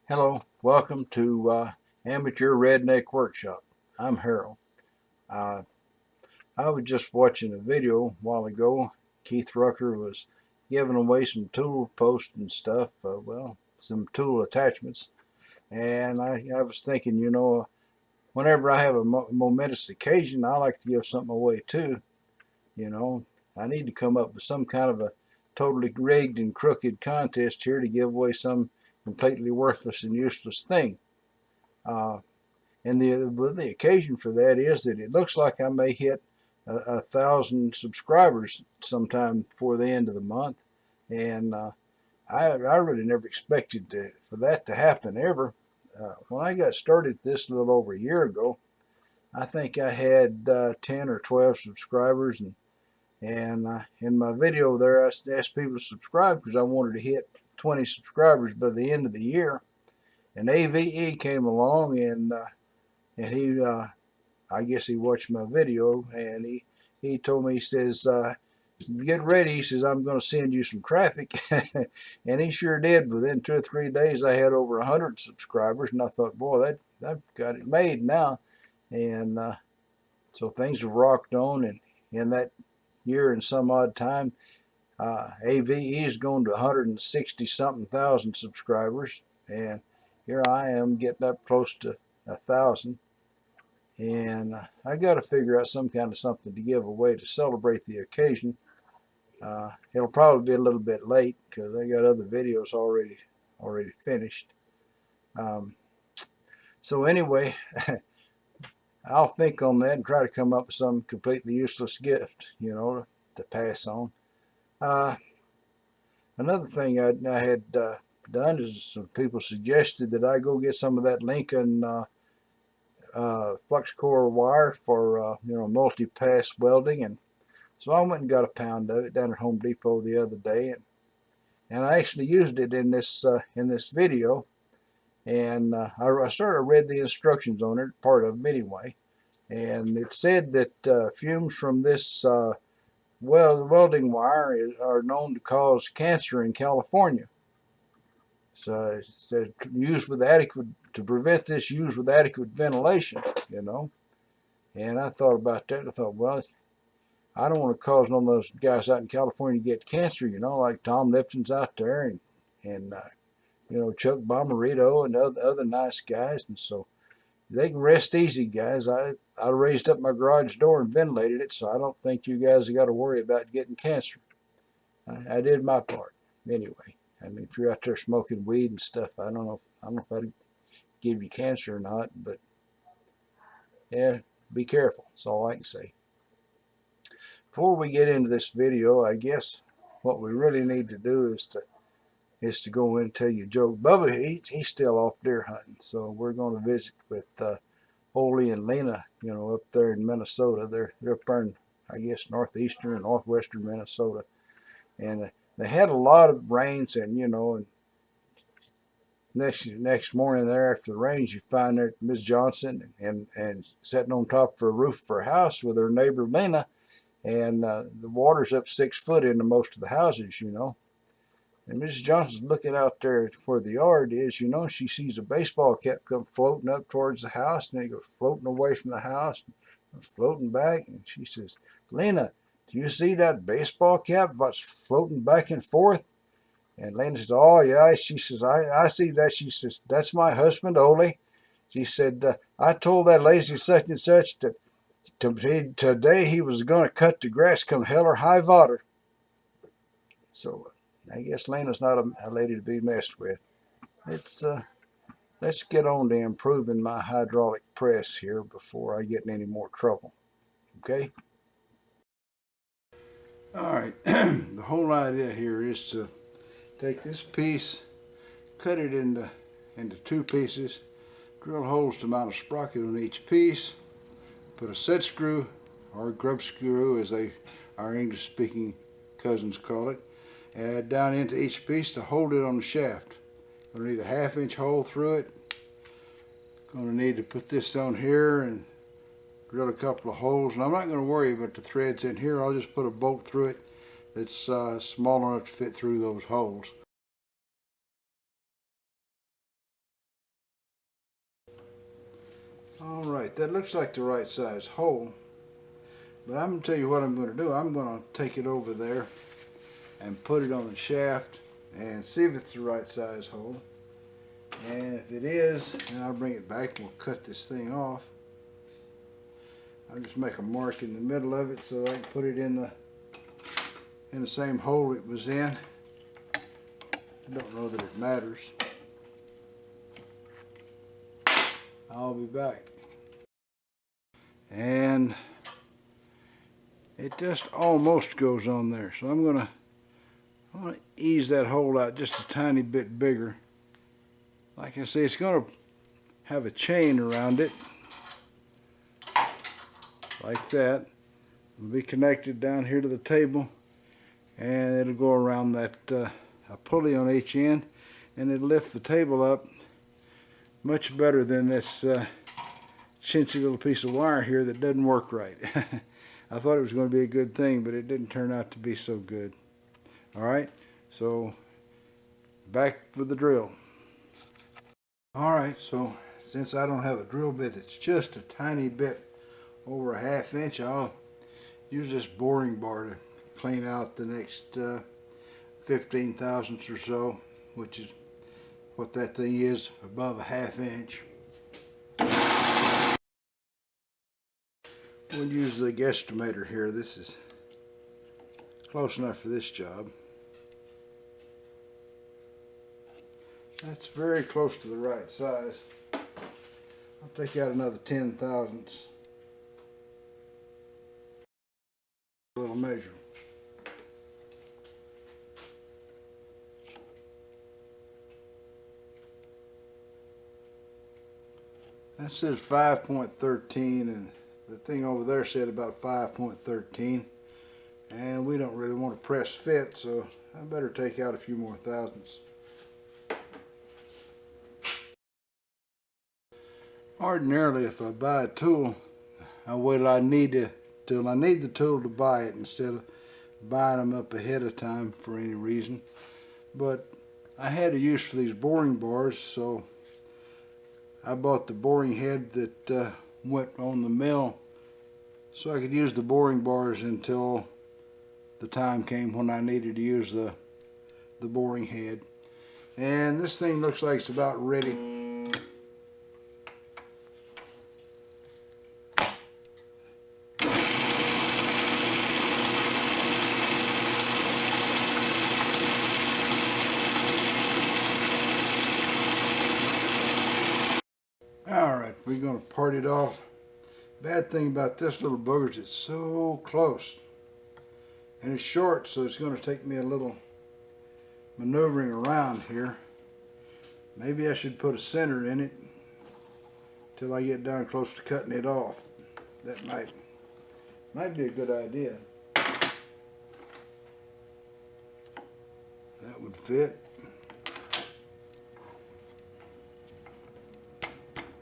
Hello, welcome to Amateur Redneck Workshop. I'm Harold. Uh, I was just watching a video a while ago. Keith Rucker was giving away some tool posts and stuff, some tool attachments. And I was thinking, whenever I have a momentous occasion, I like to give something away too. You know, I need to come up with some kind of a totally rigged and crooked contest here to give away some completely worthless and useless thing. Uh, And the occasion for that is that it looks like I may hit 1,000 subscribers sometime before the end of the month. And I really never expected for that to happen ever. When I got started this a little over a year ago, I think I had 10 or 12 subscribers. And in my video there, I asked people to subscribe because I wanted to hit 20 subscribers by the end of the year. And AVE came along and he I guess he watched my video, and he told me, he says, get ready. He says, I'm going to send you some traffic. And he sure did. Within 2 or 3 days, I had over 100 subscribers, and I thought, boy, I've got it made now. And so things have rocked on, and in that year and some odd time, AVE is going to 160 something thousand subscribers, and here I am getting up close to 1,000. And I got to figure out some kind of something to give away to celebrate the occasion. It'll probably be a little bit late because I got other videos already finished. Um, so anyway, I'll think on that and try to come up with some completely useless gift, to pass on. Another thing I had done is some people suggested that I go get some of that Lincoln flux core wire for multi-pass welding, and so I went and got a pound of it down at Home Depot the other day, and I actually used it in this video. And I read the instructions on it, part of them anyway, and it said that fumes from this welding wire are known to cause cancer in California. So it said to prevent this, use with adequate ventilation, And I thought about that. I thought, well, I don't want to cause none of those guys out in California to get cancer, like Tom Lipton's out there, and Chuck Bomarito and other nice guys. And so they can rest easy, guys. I raised up my garage door and ventilated it, so I don't think you guys have got to worry about getting cancer. I did my part anyway. I mean, if you're out there smoking weed and stuff, I don't know if I'd give you cancer or not, but yeah, be careful. That's all I can say. Before we get into this video, I guess what we really need to do is to go in and tell you a joke. Bubba, he's still off deer hunting, so we're going to visit with Ole and Lena, up there in Minnesota. They're up there in, I guess, northeastern and northwestern Minnesota, and they had a lot of rains, and next morning there after the rains, you find there Miss Johnson and sitting on top of a roof of her house with her neighbor Lena. And the water's up 6 foot into most of the houses, And Mrs. Johnson's looking out there where the yard is, and she sees a baseball cap come floating up towards the house, and it goes floating away from the house, and floating back. And she says, Lena, do you see that baseball cap that's floating back and forth? And Lena says, oh, yeah. She says, I see that. She says, that's my husband, Ole. She said, I told that lazy such and such that today he was going to cut the grass come hell or high water. So I guess Lena's not a lady to be messed with. Let's get on to improving my hydraulic press here before I get in any more trouble. Okay? All right. The whole idea here is to take this piece, cut it into two pieces, drill holes to mount a sprocket on each piece, put a set screw or grub screw, as our English-speaking cousins call it, add down into each piece to hold it on the shaft. Going to need a 1/2 inch hole through it. Going to need to put this on here and drill a couple of holes. And I'm not going to worry about the threads in here. I'll just put a bolt through it that's small enough to fit through those holes. Alright, that looks like the right size hole. But I'm going to tell you what I'm going to do. I'm going to take it over there and put it on the shaft and see if it's the right size hole. And if it is, then I'll bring it back and we'll cut this thing off. I'll just make a mark in the middle of it so that I can put it in the same hole it was in. I don't know that it matters. I'll be back. And it just almost goes on there. So I'm gonna ease that hole out just a tiny bit bigger. Like I say, it's gonna have a chain around it. Like that. It'll be connected down here to the table. And it'll go around that a pulley on each end. And it'll lift the table up much better than this chintzy little piece of wire here that doesn't work right. I thought it was going to be a good thing, but it didn't turn out to be so good. Alright, so back with the drill. Alright, so since I don't have a drill bit that's just a tiny bit over a ½ inch, I'll use this boring bar to clean out the next 15 thousandths or so, which is what that thing is, above a ½ inch. We'll use the guesstimator here. This is close enough for this job. That's very close to the right size. I'll take out another 10 thousandths. A little measure. That says 5.13 and the thing over there said about 5.13, and we don't really want to press fit, so I better take out a few more thousandths. Ordinarily, if I buy a tool, I wait till I need the tool to buy it instead of buying them up ahead of time for any reason. But I had a use for these boring bars, so I bought the boring head that went on the mill so I could use the boring bars until the time came when I needed to use the boring head. And this thing looks like it's about ready. Alright, we're going to part it off. Bad thing about this little booger is it's so close. And it's short, so it's going to take me a little maneuvering around here. Maybe I should put a center in it till I get down close to cutting it off. That might be a good idea. That would fit.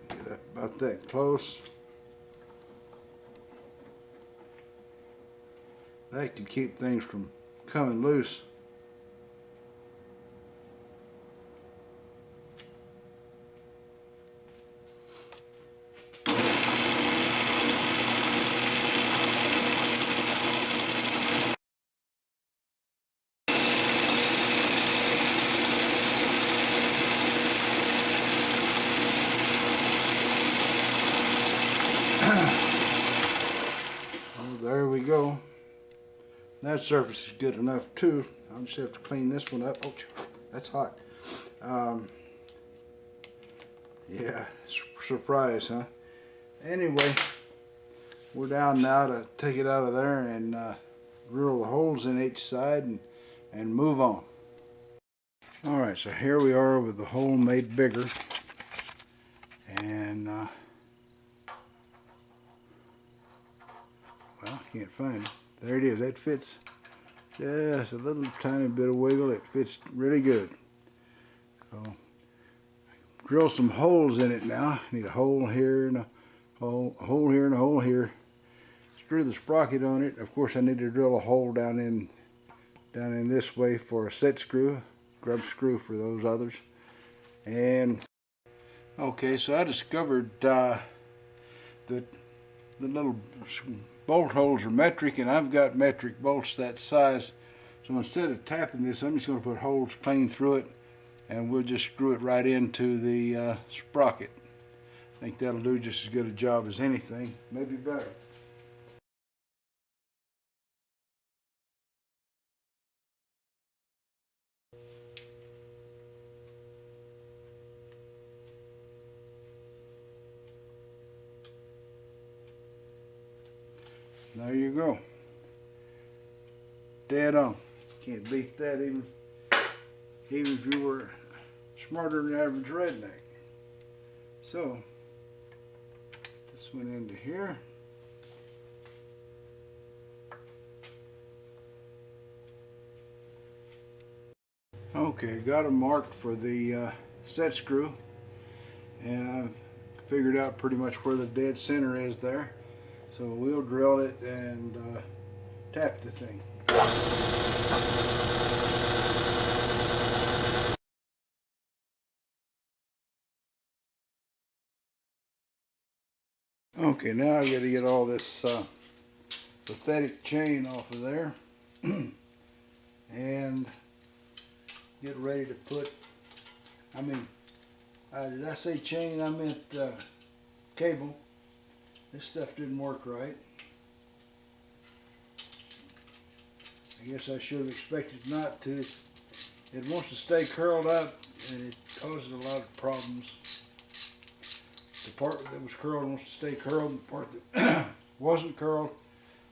Get up about that close. That could keep things from coming loose. Well, there we go. That surface is good enough too. I'll just have to clean this one up. Oh, that's hot. Yeah, surprise, huh? Anyway, we're down now to take it out of there and drill the holes in each side and move on. Alright, so here we are with the hole made bigger. And, well, I can't find it. There it is. That fits just a little tiny bit of wiggle. It fits really good. So, drill some holes in it now. Need a hole here and a hole here and a hole here. Screw the sprocket on it. Of course, I need to drill a hole down in this way for a set screw, grub screw for those others. And okay, so I discovered the little bolt holes are metric, and I've got metric bolts that size. So instead of tapping this, I'm just going to put holes clean through it, and we'll just screw it right into the sprocket. I think that'll do just as good a job as anything, maybe better. There you go. Dead on. Can't beat that even if you were smarter than the average redneck. So, this went into here. Okay, got them marked for the set screw, and I've figured out pretty much where the dead center is there. So we'll drill it and tap the thing. Okay, now I've got to get all this pathetic chain off of there and get ready to put, did I say chain? I meant cable. This stuff didn't work right. I guess I should have expected not to. It wants to stay curled up, and it causes a lot of problems. The part that was curled wants to stay curled, the part that wasn't curled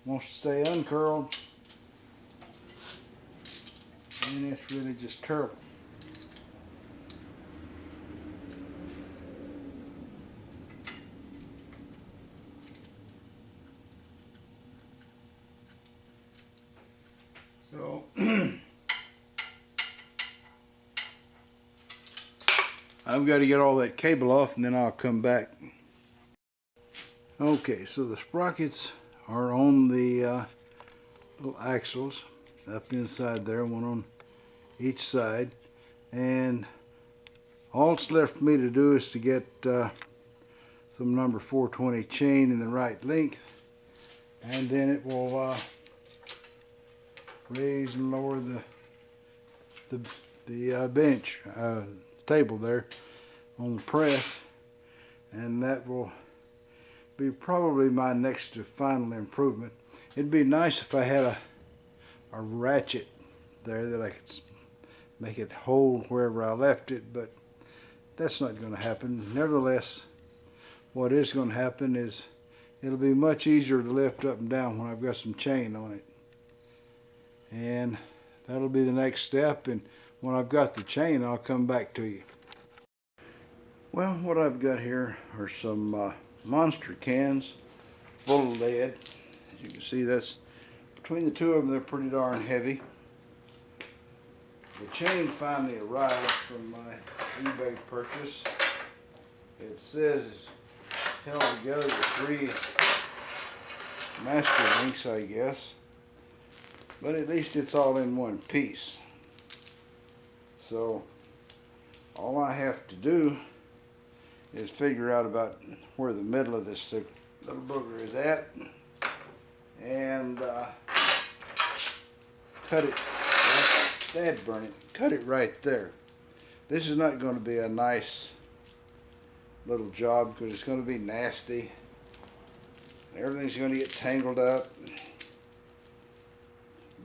wants to stay uncurled, and it's really just terrible. So I've got to get all that cable off, and then I'll come back. Okay, so the sprockets are on the little axles up inside there, one on each side, and all that's left for me to do is to get some number 420 chain in the right length, and then it will raise and lower the bench table there on the press, and that will be probably my next to final improvement. It'd be nice if I had a ratchet there that I could make it hold wherever I left it, but that's not going to happen. Nevertheless, what is going to happen is it'll be much easier to lift up and down when I've got some chain on it, and that'll be the next step. And when I've got the chain, I'll come back to you. Well, what I've got here are some monster cans full of lead. As you can see, that's between the two of them, they're pretty darn heavy. The chain finally arrived from my eBay purchase. It says it's held together with 3 master links, I guess, but at least it's all in one piece. So all I have to do is figure out about where the middle of this little booger is at, and cut it. Dad burn it. Cut it right there. This is not going to be a nice little job because it's going to be nasty. Everything's going to get tangled up,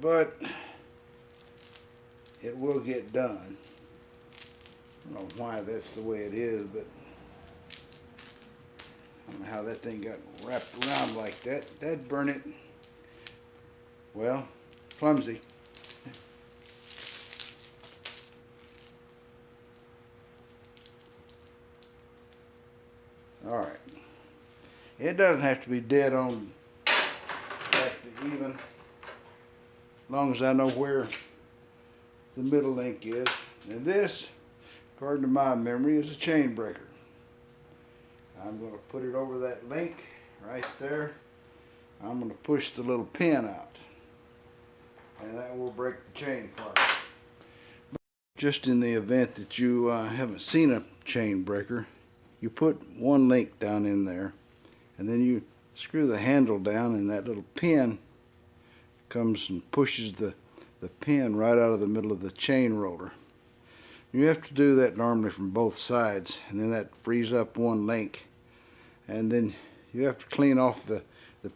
but it will get done. I don't know why that's the way it is, but I don't know how that thing got wrapped around like that. That'd burn it. Well, clumsy. All right. It doesn't have to be dead on back to even, as long as I know where the middle link is. And this, according to my memory, is a chain breaker. I'm going to put it over that link right there. I'm going to push the little pin out, and that will break the chain for you. Just in the event that you haven't seen a chain breaker, you put one link down in there, and then you screw the handle down, and that little pin comes and pushes the pin right out of the middle of the chain roller. You have to do that normally from both sides, and then that frees up one link. And then you have to clean off the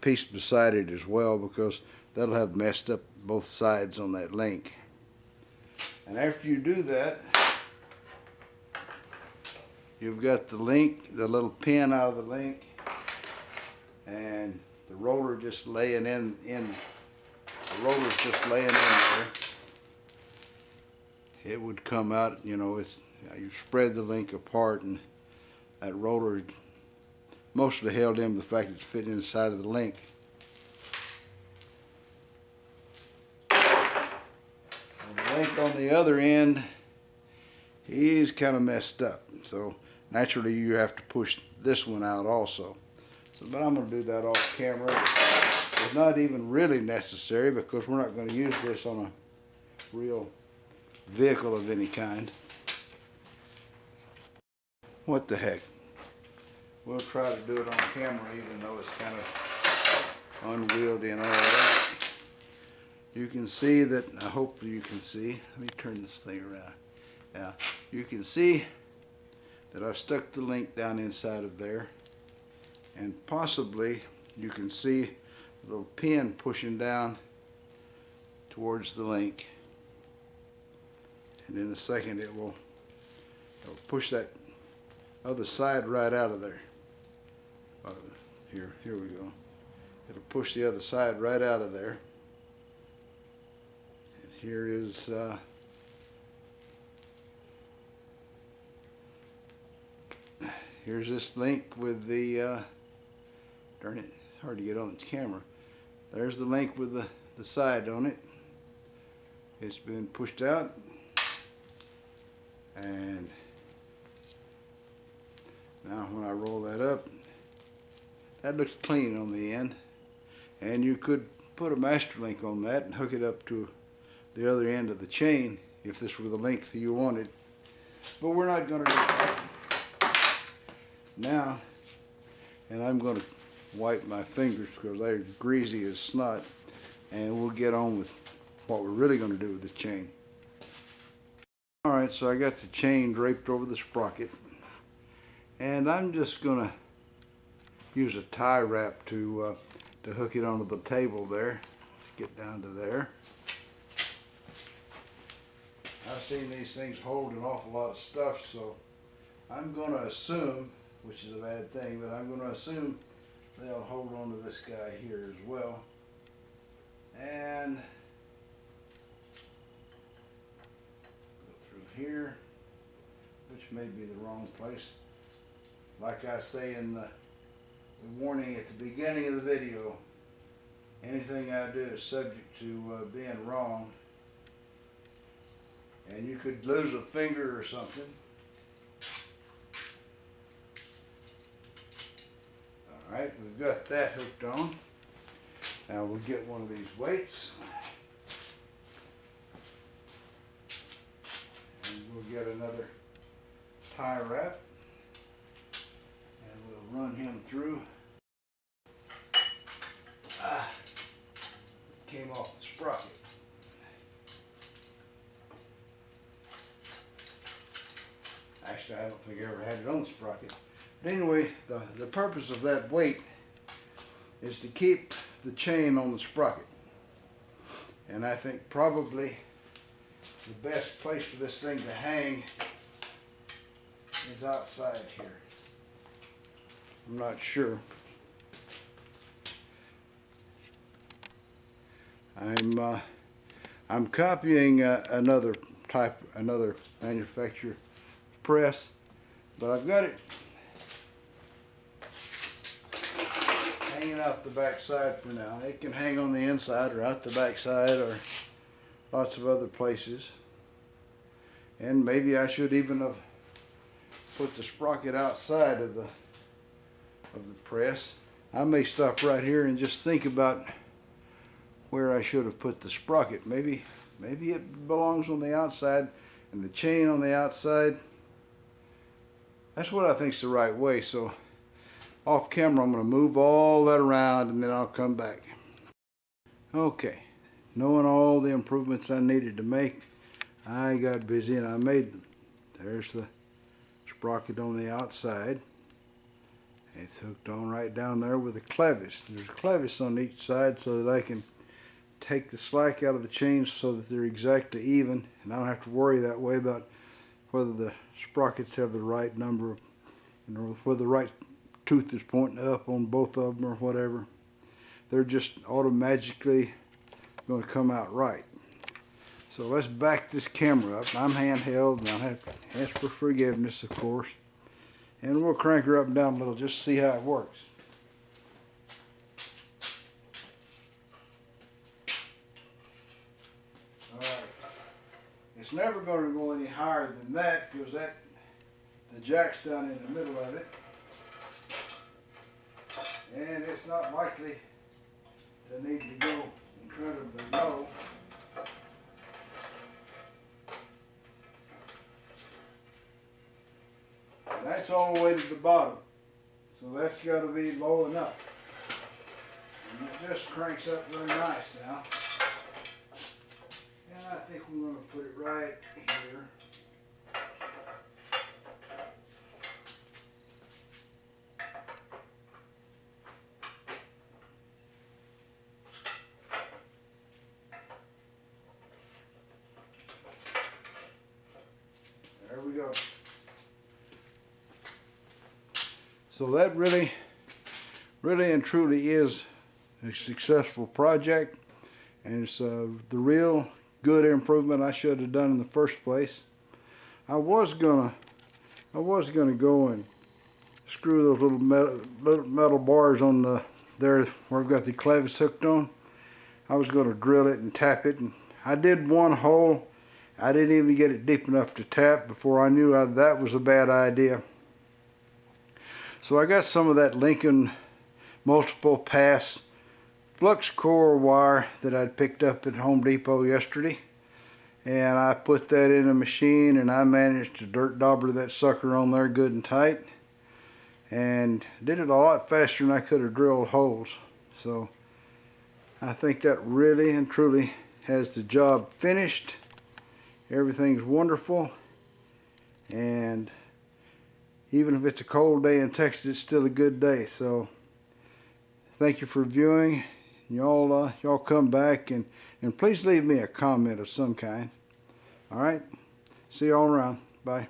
piece beside it as well, because that'll have messed up both sides on that link. And after you do that, you've got the link, the little pin out of the link, and the roller just laying in the roller's just laying in there. It would come out, you know, you spread the link apart, and that roller mostly held in the fact it's fitting inside of the link. And the link on the other end is kind of messed up, so naturally you have to push this one out also. But I'm going to do that off camera. It's not even really necessary, because we're not going to use this on a real vehicle of any kind. What the heck? We'll try to do it on camera, even though it's kind of unwieldy and all that. You can see that, hopefully you can see, let me turn this thing around. Yeah, you can see that I've stuck the link down inside of there, and possibly you can see a little pin pushing down towards the link, and in a second it'll push that other side right out of there. Here we go. It'll push the other side right out of there. And here is here's this link with the darn it, it's hard to get on the camera. There's the link with the side on it. It's been pushed out, and now when I roll that up, that looks clean on the end, and you could put a master link on that and hook it up to the other end of the chain if this were the length you wanted. But we're not going to do that now, and I'm going to wipe my fingers because they're greasy as snot, and we'll get on with what we're really going to do with the chain. Alright, so I got the chain draped over the sprocket, and I'm just going to use a tie wrap to hook it onto the table there. Get down to there. I've seen these things hold an awful lot of stuff, so I'm going to assume, which is a bad thing, but I'm going to assume they'll hold on to this guy here as well. And go through here, which may be the wrong place. Like I say in the warning at the beginning of the video, anything I do is subject to being wrong, and you could lose a finger or something. Alright, we've got that hooked on. Now we'll get one of these weights, and we'll get another tie wrap, and we'll run him through. Came off the sprocket. Actually, I don't think I ever had it on the sprocket. But anyway, the purpose of that weight is to keep the chain on the sprocket. And I think probably the best place for this thing to hang is outside here. I'm not sure. I'm copying another manufacturer press, but I've got it hanging out the back side for now. It can hang on the inside or out the back side or lots of other places. And maybe I should even have put the sprocket outside of the press. I may stop right here and just think about where I should have put the sprocket. Maybe it belongs on the outside and the chain on the outside. That's what I think's the right way. So off camera, I'm going to move all that around and then I'll come back. Okay, knowing all the improvements I needed to make, I got busy and I made them. There's the sprocket on the outside. It's hooked on right down there with a clevis. There's a clevis on each side so that I can take the slack out of the chains so that they're exactly even, and I don't have to worry that way about whether the sprockets have the right number, you know, whether the right tooth is pointing up on both of them or whatever. They're just automatically going to come out right. So let's back this camera up. I'm handheld and I'll have to ask for forgiveness, of course. And we'll crank her up and down a little just to see how it works. Alright. It's never going to go any higher than that because the jack's down in the middle of it. And it's not likely to need to go incredibly low. And that's all the way to the bottom. So that's got to be low enough. And it just cranks up really nice now. And I think we're going to put it right here. There we go. So that really and truly is a successful project, and it's the real good improvement I should have done in the first place. I was gonna go and screw those little metal bars on there where I've got the clevis hooked on. I was gonna drill it and tap it, and I did one hole. I didn't even get it deep enough to tap before I knew that was a bad idea. So I got some of that Lincoln multiple pass flux core wire that I'd picked up at Home Depot yesterday, and I put that in a machine and I managed to dirt dauber that sucker on there good and tight, and did it a lot faster than I could have drilled holes. So I think that really and truly has the job finished. Everything's wonderful, and even if it's a cold day in Texas, it's still a good day. So thank you for viewing. Y'all come back and please leave me a comment of some kind. All right, see y'all around. Bye.